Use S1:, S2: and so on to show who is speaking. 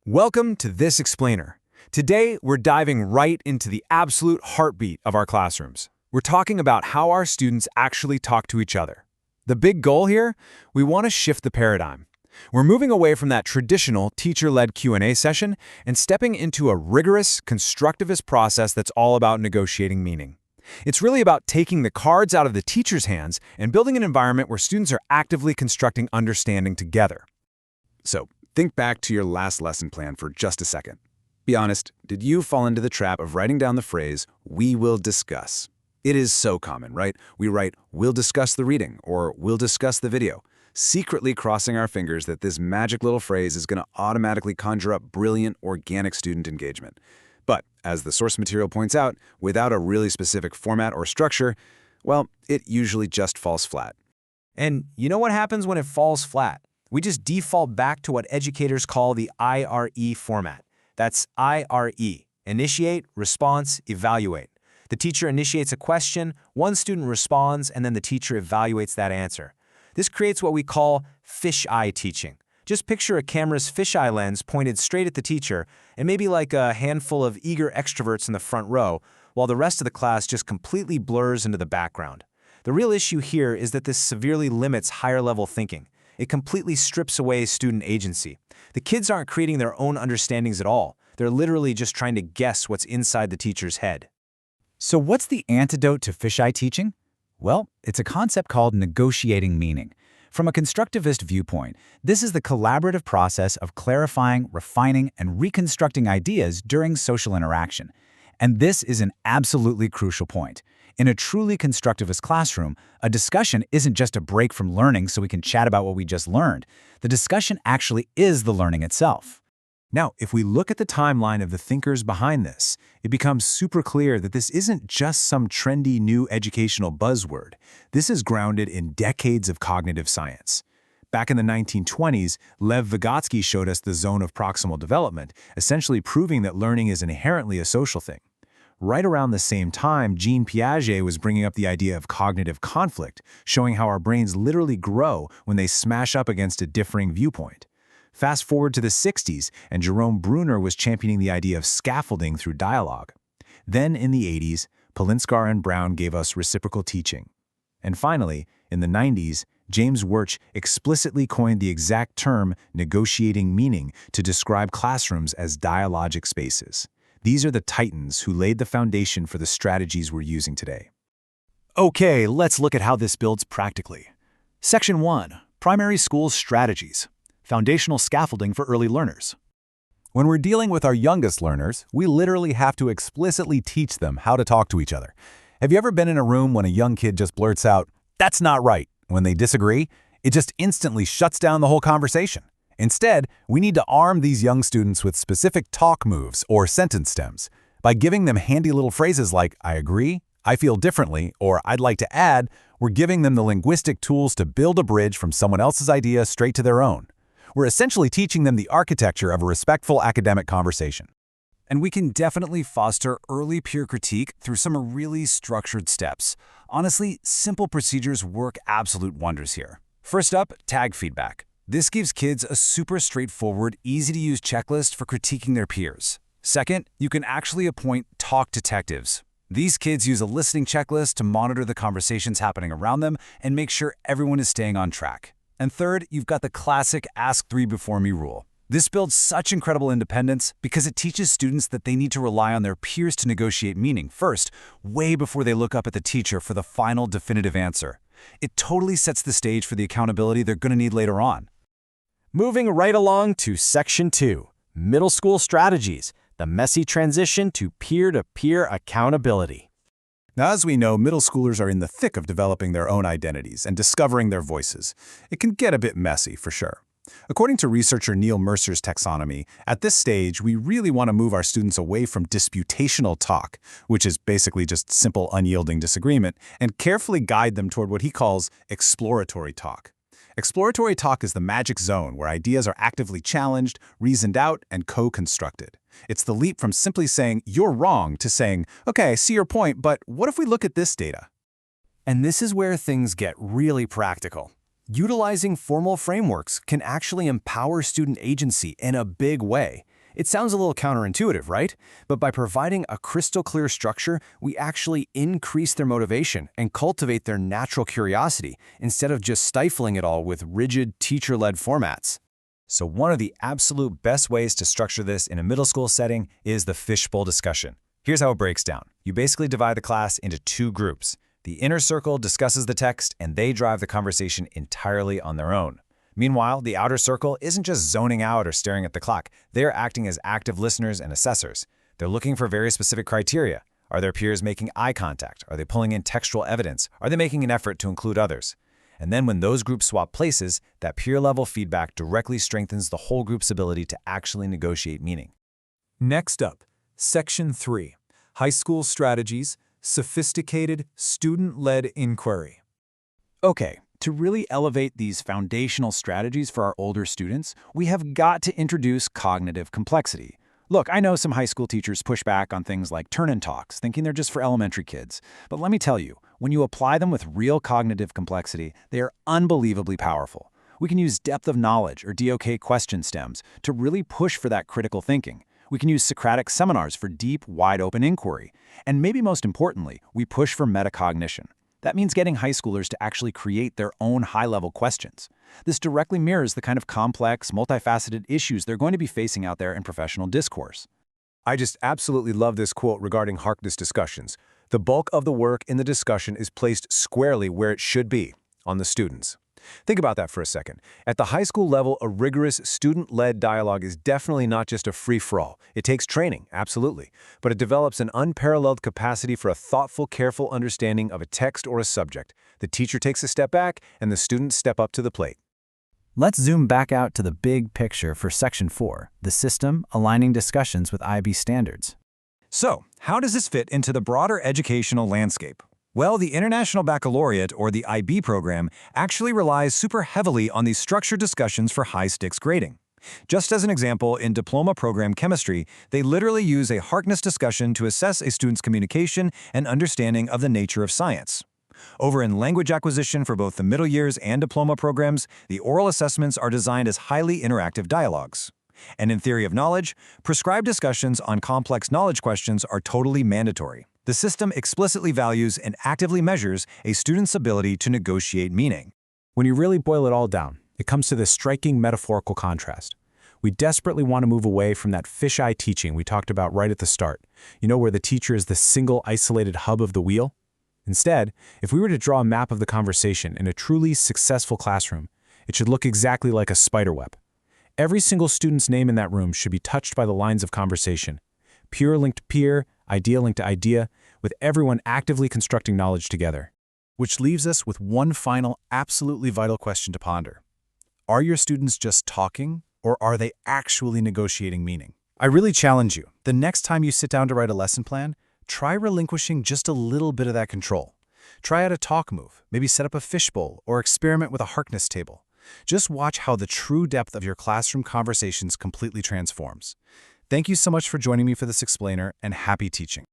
S1: Welcome to This Explainer. Today, we're diving right into the absolute heartbeat of our classrooms. We're talking about how our students actually talk to each other. The big goal here? We want to shift the paradigm. We're moving away from that traditional teacher-led Q&A session and stepping into a rigorous, constructivist process that's all about negotiating meaning. It's really about taking the cards out of the teacher's hands and building an environment where students are actively constructing understanding together.
S2: So, think back to your last lesson plan for just a second. Be honest, did you fall into the trap of writing down the phrase, "we will discuss"? It is so common, right? We write, "we'll discuss the reading," or "we'll discuss the video," secretly crossing our fingers that this magic little phrase is going to automatically conjure up brilliant, organic student engagement. But, as the source material points out, without a really specific format or structure, well, it usually just falls flat.
S1: And you know what happens when it falls flat? We just default back to what educators call the IRE format. That's IRE, initiate, response, evaluate. The teacher initiates a question, one student responds, and then the teacher evaluates that answer. This creates what we call fisheye teaching. Just picture a camera's fisheye lens pointed straight at the teacher, and maybe like a handful of eager extroverts in the front row, while the rest of the class just completely blurs into the background. The real issue here is that this severely limits higher-level thinking. It completely strips away student agency. The kids aren't creating their own understandings at all. They're literally just trying to guess what's inside the teacher's head.
S3: So what's the antidote to fisheye teaching? Well, it's a concept called negotiating meaning. From a constructivist viewpoint, this is the collaborative process of clarifying, refining, and reconstructing ideas during social interaction. And this is an absolutely crucial point. In a truly constructivist classroom, a discussion isn't just a break from learning so we can chat about what we just learned. The discussion actually is the learning itself.
S1: Now, if we look at the timeline of the thinkers behind this, it becomes super clear that this isn't just some trendy new educational buzzword. This is grounded in decades of cognitive science. Back in the 1920s, Vygotsky showed us the zone of proximal development, essentially proving that learning is inherently a social thing. Right around the same time, Piaget was bringing up the idea of cognitive conflict, showing how our brains literally grow when they smash up against a differing viewpoint. Fast forward to the 60s, and Bruner was championing the idea of scaffolding through dialogue. Then in the 80s, Polinscar and Brown gave us reciprocal teaching. And finally, in the 90s, James Wirch explicitly coined the exact term negotiating meaning to describe classrooms as dialogic spaces. These are the titans who laid the foundation for the strategies we're using today.
S3: Okay, let's look at how this builds practically. Section 1. Primary School Strategies. Foundational Scaffolding for Early Learners.
S4: When we're dealing with our youngest learners, we literally have to explicitly teach them how to talk to each other. Have you ever been in a room when a young kid just blurts out, "That's not right"? When they disagree, it just instantly shuts down the whole conversation. Instead, we need to arm these young students with specific talk moves or sentence stems. By giving them handy little phrases like, "I agree," "I feel differently," or "I'd like to add," we're giving them the linguistic tools to build a bridge from someone else's idea straight to their own. We're essentially teaching them the architecture of a respectful academic conversation.
S5: And we can definitely foster early peer critique through some really structured steps. Honestly, simple procedures work absolute wonders here. First up, tag feedback. This gives kids a super straightforward, easy-to-use checklist for critiquing their peers. Second, you can actually appoint talk detectives. These kids use a listening checklist to monitor the conversations happening around them and make sure everyone is staying on track. And third, you've got the classic ask three before me rule. This builds such incredible independence because it teaches students that they need to rely on their peers to negotiate meaning first, way before they look up at the teacher for the final definitive answer. It totally sets the stage for the accountability they're going to need later on.
S6: Moving right along to Section 2, Middle School Strategies, the messy transition to peer-to-peer accountability.
S4: Now, as we know, middle schoolers are in the thick of developing their own identities and discovering their voices. It can get a bit messy, for sure. According to researcher Mercer's taxonomy, at this stage, we really want to move our students away from disputational talk, which is basically just simple, unyielding disagreement, and carefully guide them toward what he calls exploratory talk. Exploratory talk is the magic zone where ideas are actively challenged, reasoned out, and co-constructed. It's the leap from simply saying, "You're wrong," to saying, "Okay, I see your point, but what if we look at this data?"
S6: And this is where things get really practical. Utilizing formal frameworks can actually empower student agency in a big way. It sounds a little counterintuitive, right? But by providing a crystal clear structure, we actually increase their motivation and cultivate their natural curiosity instead of just stifling it all with rigid teacher-led formats.
S5: So one of the absolute best ways to structure this in a middle school setting is the fishbowl discussion. Here's how it breaks down. You basically divide the class into two groups. The inner circle discusses the text, and they drive the conversation entirely on their own. Meanwhile, the outer circle isn't just zoning out or staring at the clock. They're acting as active listeners and assessors. They're looking for very specific criteria. Are their peers making eye contact? Are they pulling in textual evidence? Are they making an effort to include others? And then when those groups swap places, that peer-level feedback directly strengthens the whole group's ability to actually negotiate meaning.
S1: Next up, Section 3, High School Strategies, Sophisticated Student-Led Inquiry.
S3: Okay, to really elevate these foundational strategies for our older students, we have got to introduce cognitive complexity. Look, I know some high school teachers push back on things like turn-in talks, thinking they're just for elementary kids. But let me tell you, when you apply them with real cognitive complexity, they are unbelievably powerful. We can use depth of knowledge, or DOK question stems, to really push for that critical thinking. We can use Socratic seminars for deep, wide-open inquiry. And maybe most importantly, we push for metacognition. That means getting high schoolers to actually create their own high-level questions. This directly mirrors the kind of complex, multifaceted issues they're going to be facing out there in professional discourse.
S1: I just absolutely love this quote regarding Harkness discussions. The bulk of the work in the discussion is placed squarely where it should be, on the students. Think about that for a second. At the high school level, a rigorous student-led dialogue is definitely not just a free-for-all. It takes training, absolutely, but it develops an unparalleled capacity for a thoughtful, careful understanding of a text or a subject. The teacher takes a step back, and the students step up to the plate.
S3: Let's zoom back out to the big picture for Section 4, the system aligning discussions with IB standards.
S5: So, how does this fit into the broader educational landscape? Well, the International Baccalaureate, or the IB program, actually relies super heavily on these structured discussions for high-stakes grading. Just as an example, in diploma program chemistry, they literally use a Harkness discussion to assess a student's communication and understanding of the nature of science. Over in language acquisition for both the middle years and diploma programs, the oral assessments are designed as highly interactive dialogues. And in theory of knowledge, prescribed discussions on complex knowledge questions are totally mandatory. The system explicitly values and actively measures a student's ability to negotiate meaning.
S1: When you really boil it all down, it comes to this striking metaphorical contrast. We desperately want to move away from that fisheye teaching we talked about right at the start, where the teacher is the single isolated hub of the wheel. Instead, if we were to draw a map of the conversation in a truly successful classroom, it should look exactly like a spiderweb. Every single student's name in that room should be touched by the lines of conversation. Peer linked to peer, idea linked to idea, with everyone actively constructing knowledge together. Which leaves us with one final, absolutely vital question to ponder. Are your students just talking, or are they actually negotiating meaning? I really challenge you, the next time you sit down to write a lesson plan, try relinquishing just a little bit of that control. Try out a talk move, maybe set up a fishbowl, or experiment with a Harkness table. Just watch how the true depth of your classroom conversations completely transforms. Thank you so much for joining me for this explainer, and happy teaching.